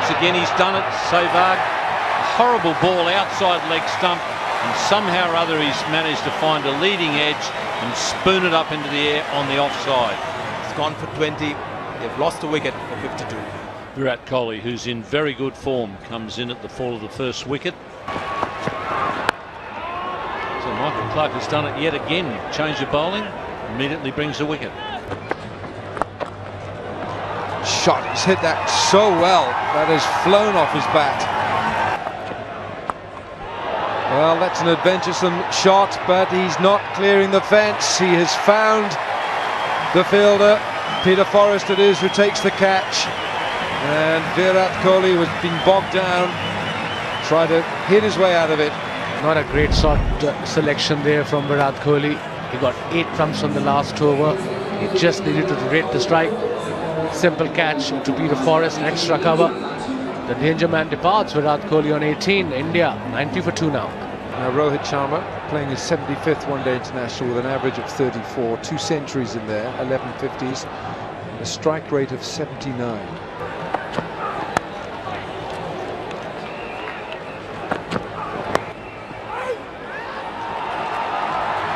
once again he's done it. Sehwag, a horrible ball outside leg stump, and somehow or other he's managed to find a leading edge and spoon it up into the air on the offside. It's gone for 20. They've lost a wicket for 52. Virat Kohli, who's in very good form, comes in at the fall of the first wicket. So Michael Clarke has done it yet again. Change of bowling, immediately brings a wicket. Shot, he's hit that so well, that has flown off his bat. Well, that's an adventuresome shot, but he's not clearing the fence. He has found the fielder. Peter Forrest it is who takes the catch. And Virat Kohli was being bogged down, tried to hit his way out of it. Not a great shot selection there from Virat Kohli. He got 8 runs from the last over. He just needed to rate the strike. Simple catch to Peter Forrest, extra cover. The danger man departs. Virat Kohli on 18. India 90 for 2 now. Now Rohit Sharma playing his 75th one-day international with an average of 34, 2 centuries in there, 11 50s, a strike rate of 79.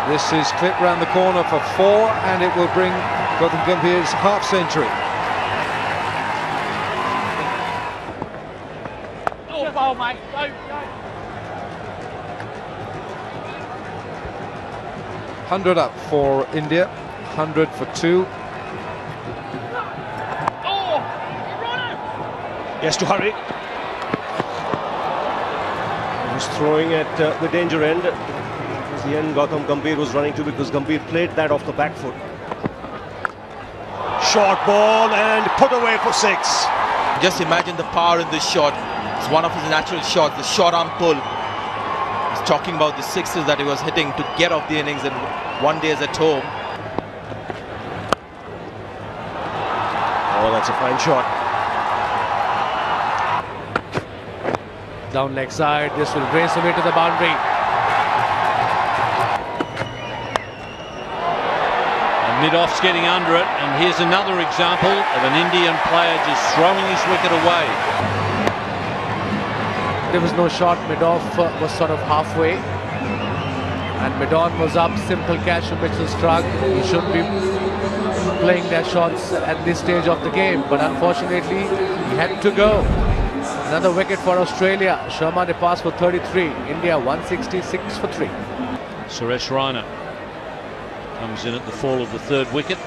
This is clipped round the corner for 4, and it will bring Gautam Gambhir's half-century. Oh, mate. Go. 100 up for India, 100 for 2. He has to hurry. He's throwing at the danger end. Towards the end, Gautam Gambhir was running to, because Gambhir played that off the back foot. Short ball and put away for 6. Just imagine the power in this shot. It's one of his natural shots, the short arm pull. He's talking about the 6s that he was hitting to get off the innings, and one day is at home. Oh, that's a fine shot. Down leg side. This will race away to the boundary. And mid-off's getting under it, and here's another example of an Indian player just throwing his wicket away. There was no shot. Mid-off was sort of halfway. And mid-on was up. Simple catch from Mitchell Starc. He shouldn't be playing their shots at this stage of the game, but unfortunately he had to go. Another wicket for Australia. Sharma departs for 33. India 166 for 3. Suresh Raina comes in at the fall of the 3rd wicket.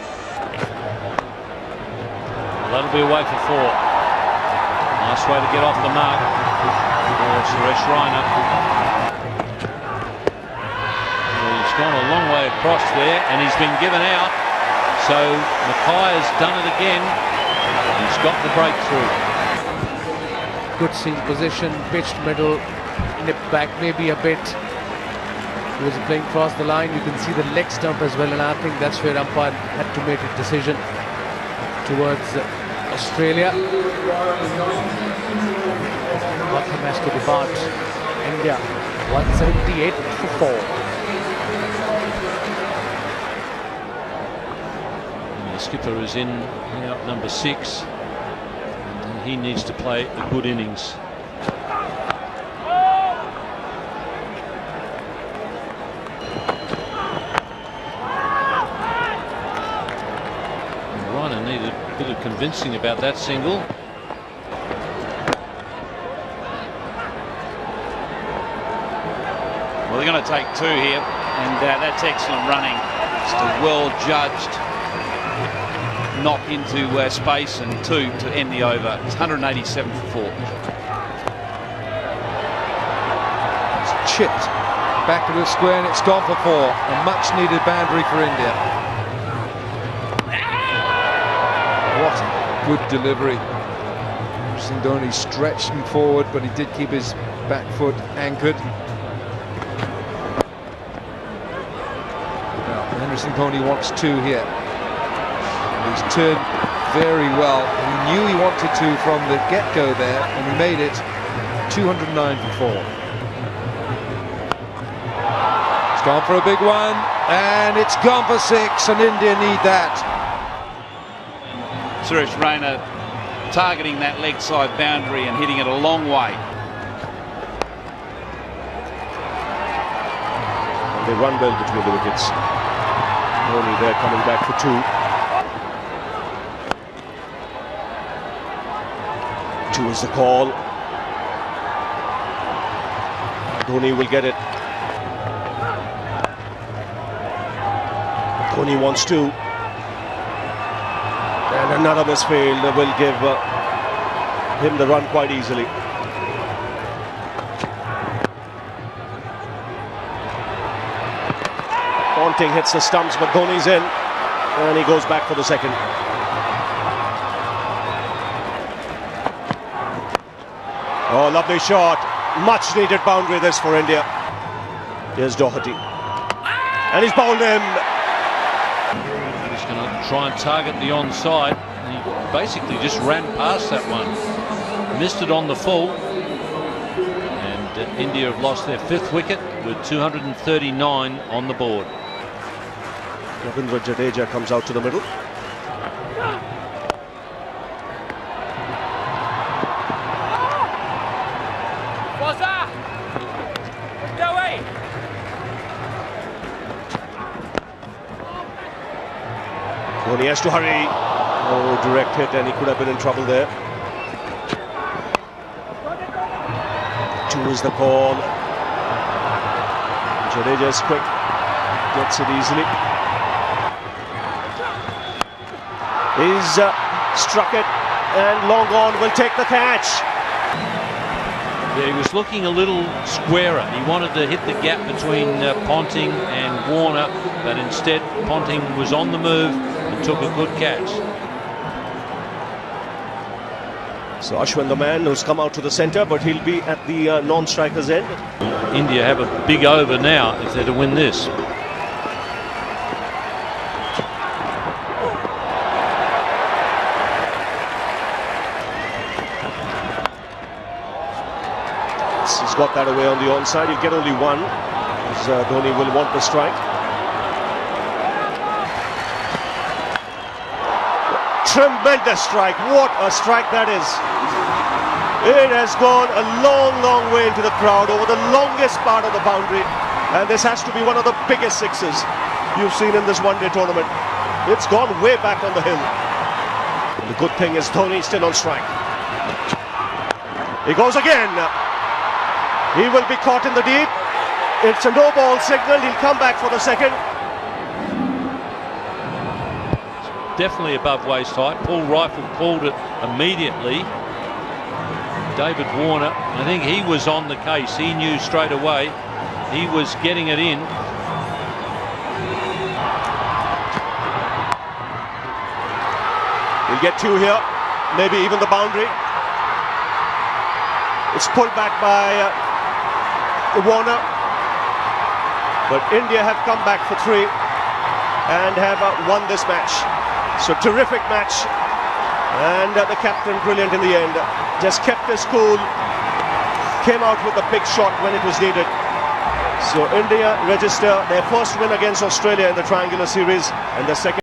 That'll be away for 4. Nice way to get off the mark for Suresh Raina. Well, he's gone a long way across there, and he's been given out. So Mackay has done it again. He's got the breakthrough. Good seam position, pitched middle, nipped back maybe a bit. He was playing across the line. You can see the leg stump as well, and I think that's where umpire had to make a decision towards Australia. Gautam has to depart. India 178 for 4. And the skipper is in now at number 6. He needs to play a good innings. Raina needed a bit of convincing about that single. Well, they're going to take 2 here, and that's excellent running. Just a well-judged knock into space, and 2 to end the over. It's 187 for 4. It's chipped back to the square, and it's gone for 4. A much-needed boundary for India. What a good delivery. Dhoni stretched him forward, but he did keep his back foot anchored. Now, Henderson Dhoni wants 2 here. He's turned very well. He knew he wanted to from the get-go there, and he made it. 209 for 4. It's gone for a big one, and it's gone for 6, and India need that. Suresh Raina targeting that leg side boundary and hitting it a long way. They run well between the wickets. Dhoni there coming back for two. Two is the call. Dhoni will get it. Dhoni wants two. And another misfield will give him the run quite easily. Ponting hits the stumps, but Dhoni's in, and he goes back for the second. Oh, lovely shot. Much needed boundary this for India. Here's Doherty. And he's bowled him. He's going to try and target the onside. And he basically just ran past that one. Missed it on the full. And India have lost their 5th wicket with 239 on the board. Ravindra Jadeja comes out to the middle. Dhoni has to hurry. Oh, direct hit, and he could have been in trouble there. Two is the call. Jadeja is quick, gets it easily. He's struck it, and long on will take the catch. Yeah, he was looking a little squarer. He wanted to hit the gap between Ponting and Warner, but instead Ponting was on the move and took a good catch. So Ashwin, the man who's come out to the centre, but he'll be at the non-striker's end. India have a big over now if they're to win this. He's got that away on the onside. He'll get only one, as Dhoni will want the strike. Tremendous strike. What a strike that is. It has gone a long, long way into the crowd over the longest part of the boundary. And this has to be one of the biggest sixes you've seen in this one-day tournament. It's gone way back on the hill. And the good thing is Dhoni still on strike. He goes again. He will be caught in the deep. It's a no-ball signal. He'll come back for the second. Definitely above waist height. Paul Rifle called it immediately. David Warner, I think he was on the case. He knew straight away he was getting it in. We'll get two here, maybe even the boundary. It's pulled back by Warner, but India have come back for 3 and have won this match. So terrific match, and the captain brilliant in the end. Just kept his cool, came out with a big shot when it was needed. So India register their first win against Australia in the triangular series, and the second